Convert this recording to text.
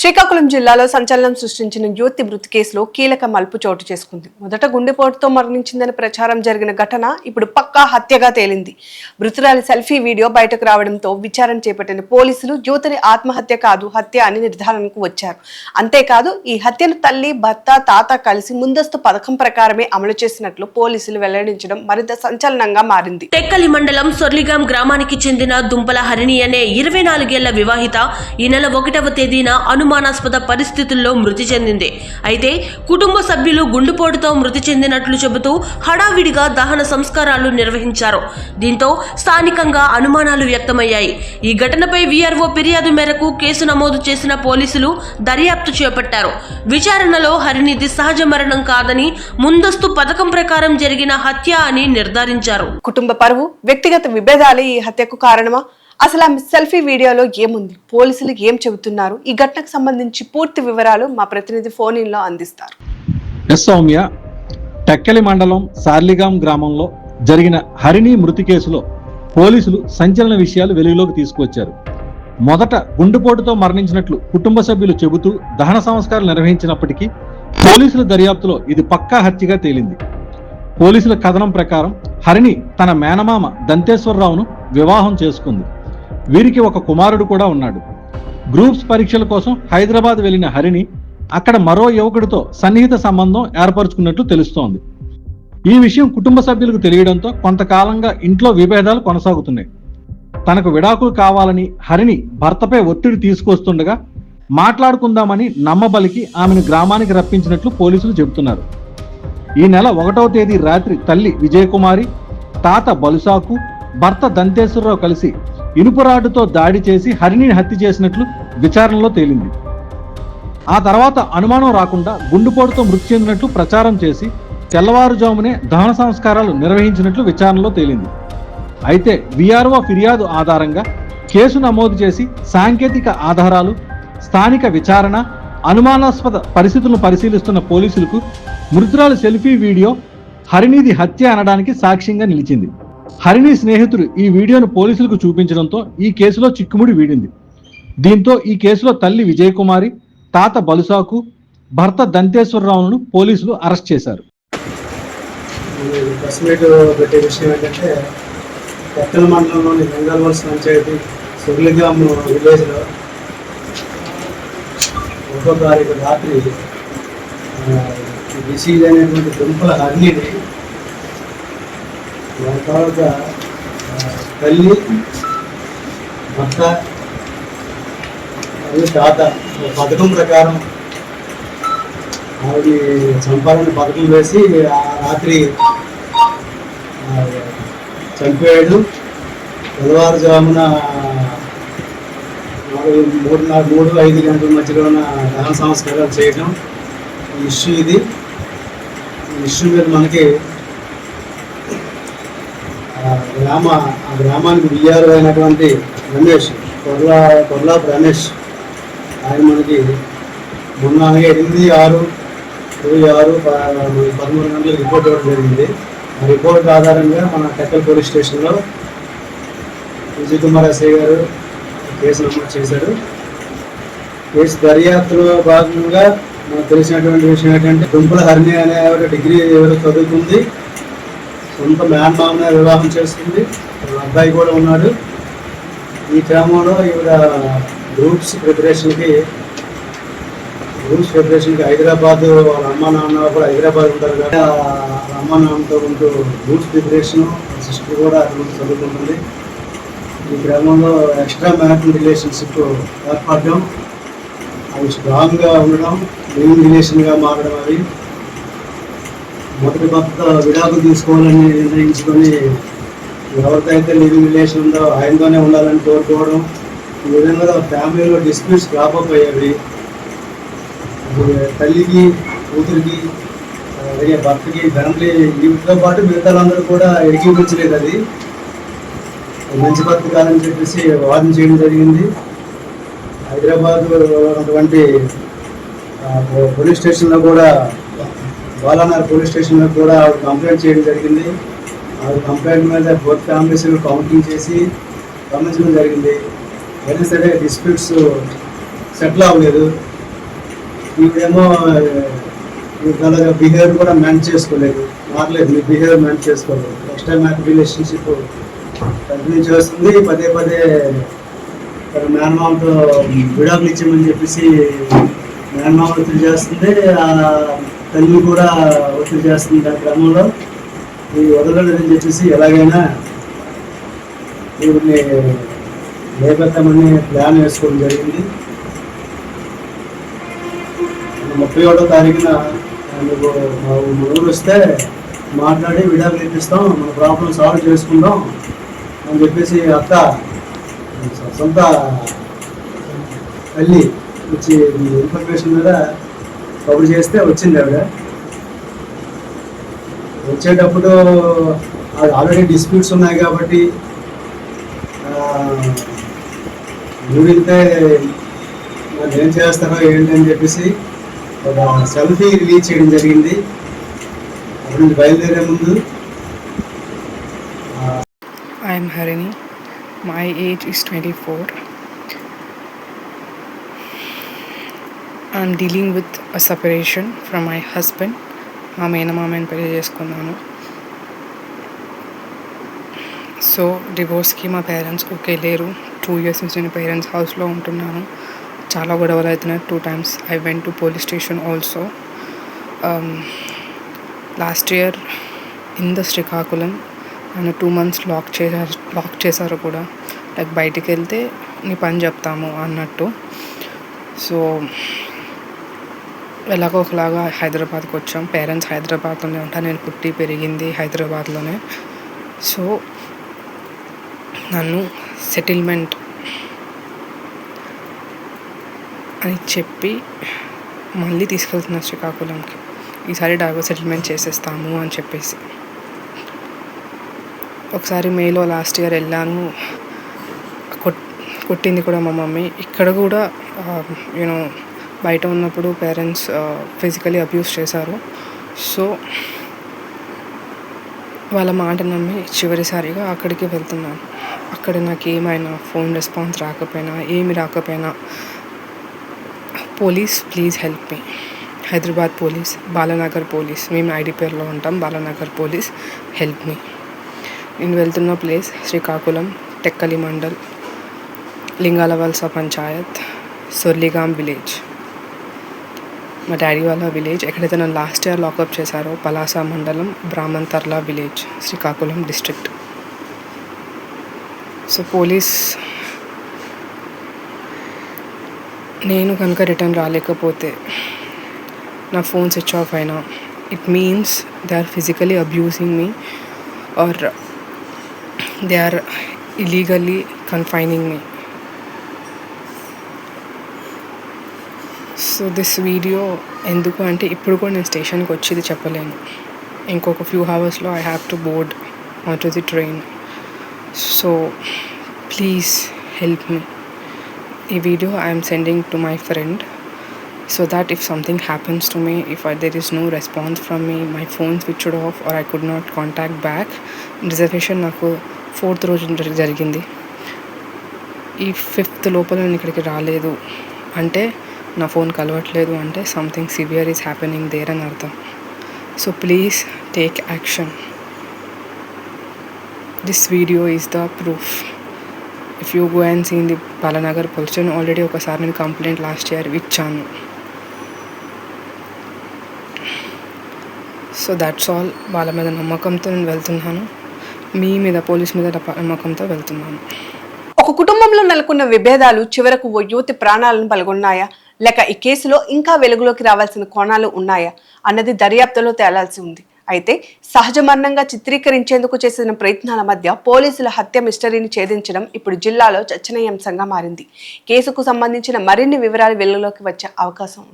శ్రీకాకుళం జిల్లాలో సంచలనం సృష్టించిన యువతి మృతి కేసులో కీలక మలుపు చోటు చేసుకుంది. మొదట గుండెపోటుతో మరణించిందని ప్రచారం జరిగిన ఘటన ఇప్పుడు పక్కా హత్యగా తేలింది. మృతురాలి సెల్ఫీ వీడియో బయటకు రావడంతో విచారణ చేపట్టిన పోలీసులు యువతిని ఆత్మహత్య కాదు హత్య అని నిర్ధారణకు వచ్చారు. అంతేకాదు ఈ హత్యను తల్లి, భర్త, తాత కలిసి ముందస్తు పథకం ప్రకారమే అమలు చేసినట్లు పోలీసులు వెల్లడించడం మరింత సంచలనంగా మారింది. టెక్కలి మండలం సొర్లిగాం గ్రామానికి చెందిన దుంపల హరిణి అనే 24 ఏళ్ల వివాహిత ఈ నెల 1వ తేదీన అనుమానాస్పద పరిస్థితుల్లో మృతి చెందింది. అయితే కుటుంబ సభ్యులు గుండెపోటుతో మృతి చెందినట్లు చెబుతూ హడావిడిగా దహన సంస్కారాలు నిర్వహించారు. దీంతో స్థానికంగా అనుమానాలు వ్యక్తమయ్యాయి. ఈ ఘటనపై వీఆర్ఓ ఫిర్యాదు మేరకు కేసు నమోదు చేసిన పోలీసులు దర్యాప్తు చేపట్టారు. విచారణలో హరినిధి సహజ మరణం కాదని ముందస్తు పథకం ప్రకారం జరిగిన హత్య అని నిర్ధారించారు. కుటుంబ పరువు, వ్యక్తిగత విభేదాలే ఈ హత్యకు కారణమా? అసలు ఆమె సెల్ఫీ వీడియోలో ఏముంది? పోలీసులు ఏం చెబుతున్నారు? ఈ ఘటనకు సంబంధించి పూర్తి వివరాలు మా ప్రతినిధి ఫోన్ ఇన్ లో అందిస్తారు. సౌమ్య, టెక్కలి మండలం సార్లిగాం గ్రామంలో జరిగిన హరిణి మృతి కేసులో పోలీసులు సంచలన విషయాలు వెలుగులోకి తీసుకువచ్చారు. మొదట గుండెపోటుతో మరణించినట్లు కుటుంబ సభ్యులు చెబుతూ దహన సంస్కారాలు నిర్వహించినప్పటికీ పోలీసుల దర్యాప్తులో ఇది పక్కా హత్యగా తేలింది. పోలీసుల కథనం ప్రకారం హరిణి తన మేనమామ దంతేశ్వరరావును వివాహం చేసుకుంది. వీరికి ఒక కుమారుడు కూడా ఉన్నాడు. గ్రూప్స్ పరీక్షల కోసం హైదరాబాద్ వెళ్లిన హరిణి అక్కడ మరో యువకుడితో సన్నిహిత సంబంధం ఏర్పరచుకున్నట్లు తెలుస్తోంది. ఈ విషయం కుటుంబ సభ్యులకు తెలియడంతో కొంతకాలంగా ఇంట్లో విభేదాలు కొనసాగుతున్నాయి. తనకు విడాకులు కావాలని హరిణి భర్తపై ఒత్తిడి తీసుకొస్తుండగా మాట్లాడుకుందామని నమ్మబలికి ఆమెను గ్రామానికి రప్పించినట్లు పోలీసులు చెబుతున్నారు. ఈ నెల 1వ తేదీ రాత్రి తల్లి విజయకుమారి, తాత బలుసాకు, భర్త దంతేశ్వరరావు కలిసి ఇనుపరాడుతో దాడి చేసి హరిణిని హత్య చేసినట్లు విచారణలో తేలింది. ఆ తర్వాత అనుమానం రాకుండా గుండెపోటుతో మృతి చెందినట్లు ప్రచారం చేసి తెల్లవారుజామునే దహన సంస్కారాలు నిర్వహించినట్లు విచారణలో తేలింది. అయితే వీఆర్ఓ ఫిర్యాదు ఆధారంగా కేసు నమోదు చేసి సాంకేతిక ఆధారాలు, స్థానిక విచారణ, అనుమానాస్పద పరిస్థితులను పరిశీలిస్తున్న పోలీసులకు మృతురాలి సెల్ఫీ వీడియో హరిణిది హత్య అనడానికి సాక్ష్యంగా నిలిచింది. హరిణి స్నేహితుడు ఈ వీడియోను పోలీసులకు చూపించడంతో ఈ కేసులో చిక్కుముడి వీడింది. దీంతో ఈ కేసులో తల్లి విజయకుమారి, తాత బలుసాకు, భర్త దంతేశ్వరరావును పోలీసులు అరెస్ట్ చేశారు. టెక్కలి మండలంలోని బెంగాల్వర్స్ పంచాయతీ సొర్లిగాం విలేజ్లో 1వ తారీఖు రాత్రి డిసీజ్ అనేటువంటి దుంపల హరిణిని దాని తర్వాత తల్లి, భర్త మరియు తాత పథకం ప్రకారం ఆవిడ చంపాలని పథకం వేసి ఆ రాత్రి చంపేయడం, తెల్లవారుజామున 3-5 గంటల మధ్యలో దహన సంస్కారాలు చేయడం ఈ ఇష్యూ. ఈ ఇష్యూ మీద మనకి గ్రామానికి వీఆర్ఓ అయినటువంటి రమేష్, కొర్లాపు రమేష్, ఆయన మనకి మొన్న 8/6/2006 గంటలకు రిపోర్ట్ ఇవ్వడం జరిగింది. ఆ రిపోర్ట్ ఆధారంగా మన టెక్కల్ పోలీస్ స్టేషన్లో విజయకుమార్ ఎస్ఐ గారు కేసు నమోదు చేశారు. కేసు దర్యాప్తులో భాగంగా మనకు తెలిసినటువంటి విషయం ఏంటంటే దుంపల హరిణి అనే డిగ్రీ ఎవరు చదువుతుంది, సొంత మేనమామనే వివాహం చేసుకుంది, అబ్బాయి కూడా ఉన్నాడు. ఈ క్రమంలో ఈవిడ గ్రూప్స్ ప్రిపరేషన్కి హైదరాబాద్, వాళ్ళ అమ్మ నాన్న కూడా హైదరాబాద్ ఉంటారు కదా, అమ్మ నాన్నతో ఉంటూ గ్రూప్స్ ప్రిపరేషను, సిస్టర్ కూడా అక్కడ చదువుకుంటుంది. ఈ క్రమంలో ఎక్స్ట్రా మ్యారిటల్ రిలేషన్షిప్ ఏర్పడడం, అవి స్ట్రాంగ్గా ఉండడం, లివింగ్ రిలేషన్గా మారడం, అవి మొదటి భర్త విడాకులు తీసుకోవాలని నిర్ణయించుకొని ఎవరితో అయితే లివింగ్ రిలేషన్ ఉందో ఆయనతోనే ఉండాలని కోరుకోవడం, ఈ విధంగా ఫ్యామిలీలో డిస్ప్యూట్స్ క్రాపప్ అయ్యేవి. తల్లికి, కూతురికి, అలాగే భర్తకి, ఫ్యామిలీ వీటితో పాటు మిగతాలందరూ కూడా ఎరికించలేదు. అది మంచి భర్త కాదని చెప్పేసి వాదన చేయడం జరిగింది. హైదరాబాద్ ఉన్నటువంటి పోలీస్ స్టేషన్లో కూడా, బాలానగర్ పోలీస్ స్టేషన్లో కూడా ఆవిడ కంప్లైంట్ చేయడం జరిగింది. ఆవిడ కంప్లైంట్ మీద బోత్ ఫ్యామిలీస్ కౌంటింగ్ చేసి గమనించడం జరిగింది. అయినా సరే డిస్ప్యూట్స్ సెటిల్ అవ్వలేదు. ఈవిడేమో ఇవాళ బిహేవియర్ కూడా మ్యానేజ్ చేసుకోలేదు, మారలేదు, మీ బిహేవియర్ మ్యానేజ్ చేసుకోలేదు. Next time happy relationship continue చేస్తుంది. పదే పదే తన మేనమామతో విడాకులు ఇచ్చామని చెప్పేసి మేనమామ ఒత్తిడి చేస్తుంది, ఆ తల్లి కూడా ఒత్తిడి చేస్తుంది. దాని క్రమంలో ఇది వదలలేదని చెప్పేసి ఎలాగైనా ఈవిడ్ని లేపెత్తామని ప్లాన్ వేసుకోవడం జరిగింది. 31వ తారీఖున నువ్వు మా ఊరు వస్తే మాట్లాడి విడాకులు ఇప్పిస్తాం, మన ప్రాబ్లం సాల్వ్ చేసుకుందాం అని చెప్పేసి అక్క సొంత తల్లి వచ్చి ఇన్ఫర్మేషన్ మీద కబురు చేస్తే వచ్చింది ఆవిడ. వచ్చేటప్పుడు ఆల్రెడీ డిస్ప్యూట్స్ ఉన్నాయి కాబట్టి ఊరితే వాళ్ళు ఏం చేస్తారో ఏంటి అని చెప్పేసి ఒక సెల్ఫీ రిలీజ్ చేయడం జరిగింది. అక్కడి నుంచి బయలుదేరే ముందు I am Harini. My age is 24. I am dealing with a separation from my husband. మా మేనమామని పెళ్లి చేసుకున్నాను. సో డివోర్స్కి మా పేరెంట్స్ ఓకే లేరు. 2 years నుంచి నేను పేరెంట్స్ హౌస్లో ఉంటున్నాను. చాలా గొడవలు అవుతున్నాయి. 2 times I went to police station also. Last year in the Srikakulam నన్ను 2 months లాక్ చేశారు కూడా. లైక్ బయటికి వెళ్తే నీ పని చెప్తాము అన్నట్టు. సో ఎలాగో ఒకలాగా హైదరాబాద్కి వచ్చాం. పేరెంట్స్ హైదరాబాద్లోనే ఉంటారు, నేను పుట్టి పెరిగింది హైదరాబాద్లోనే. సో నన్ను సెటిల్మెంట్ అని చెప్పి మళ్ళీ తీసుకెళ్తున్నా శ్రీకాకుళంకి. ఈసారి డైవర్స్ సెటిల్మెంట్ చేసేస్తాము అని చెప్పేసి. ఒకసారి మేలో లాస్ట్ ఇయర్ వెళ్ళాను, కొట్టింది కూడా మా మమ్మీ. ఇక్కడ కూడా యూనో బయట ఉన్నప్పుడు పేరెంట్స్ ఫిజికలీ అబ్యూస్ చేశారు. సో వాళ్ళ మాట నమ్మి చివరిసారిగా అక్కడికి వెళ్తున్నాను. అక్కడ నాకు ఏమైనా ఫోన్ రెస్పాన్స్ రాకపోయినా ఏమి రాకపోయినా police please help me, Hyderabad police, Balanagar police, మేము ఐడిపిఆర్లో ఉంటాం, బాలానగర్ పోలీస్ హెల్ప్ మీ. నేను వెళ్తున్న ప్లేస్ శ్రీకాకుళం టెక్కలి మండల్, లింగాలవలస పంచాయత్, సొర్లిగాం విలేజ్, మా డాడీ వాళ్ళ విలేజ్. ఎక్కడైతే నన్ను లాస్ట్ ఇయర్ లాకప్ చేశారో పలాస మండలం, Brahmantarla village, Srikakulam district. So police నేను కనుక రిటర్న్ రాలేకపోతే, నా ఫోన్ స్విచ్ ఆఫ్ అయినా, it means they are physically abusing me or they are illegally confining me. So this video ఎందుకు అంటే ఇప్పుడు కూడా నేను స్టేషన్కి వచ్చి ఇది చెప్పలేను. ఇంకొక ఫ్యూ అవర్స్లో I have to board on to the train. So please help me. ఈ video I am sending to my friend so that if something happens to me, if there is no response from me, my phone switched off or I could not contact back. Reservation నాకు 4th రోజు జరిగింది. ఈ 5th లోపల నేను ఇక్కడికి రాలేదు అంటే, నా ఫోన్ కలవట్లేదు అంటే something severe is happening there అని అర్థం. So please take action. This video is the proof. If you go and see in the Balanagar police station, already ఒకసారి నేను కంప్లైంట్ లాస్ట్ ఇయర్ ఇచ్చాను. So that's all. వాళ్ళ మీద నమ్మకంతో నేను వెళ్తున్నాను, మీ మీద పోలీస్ మీద నమ్మకంతో వెళ్తున్నాను. ఒక కుటుంబంలో నెలకొన్న విభేదాలు చివరకు ఓ యువతి ప్రాణాలను పలుగొన్నాయా, లేక ఈ కేసులో ఇంకా వెలుగులోకి రావాల్సిన కోణాలు ఉన్నాయా అన్నది దర్యాప్తులో తేలాల్సి ఉంది. అయితే సహజ మరణంగా చిత్రీకరించేందుకు చేసిన ప్రయత్నాల మధ్య పోలీసుల హత్య మిస్టరీని ఛేదించడం ఇప్పుడు జిల్లాలో చర్చనీయాంశంగా మారింది. కేసుకు సంబంధించిన మరిన్ని వివరాలు వెలుగులోకి వచ్చే అవకాశం ఉంది.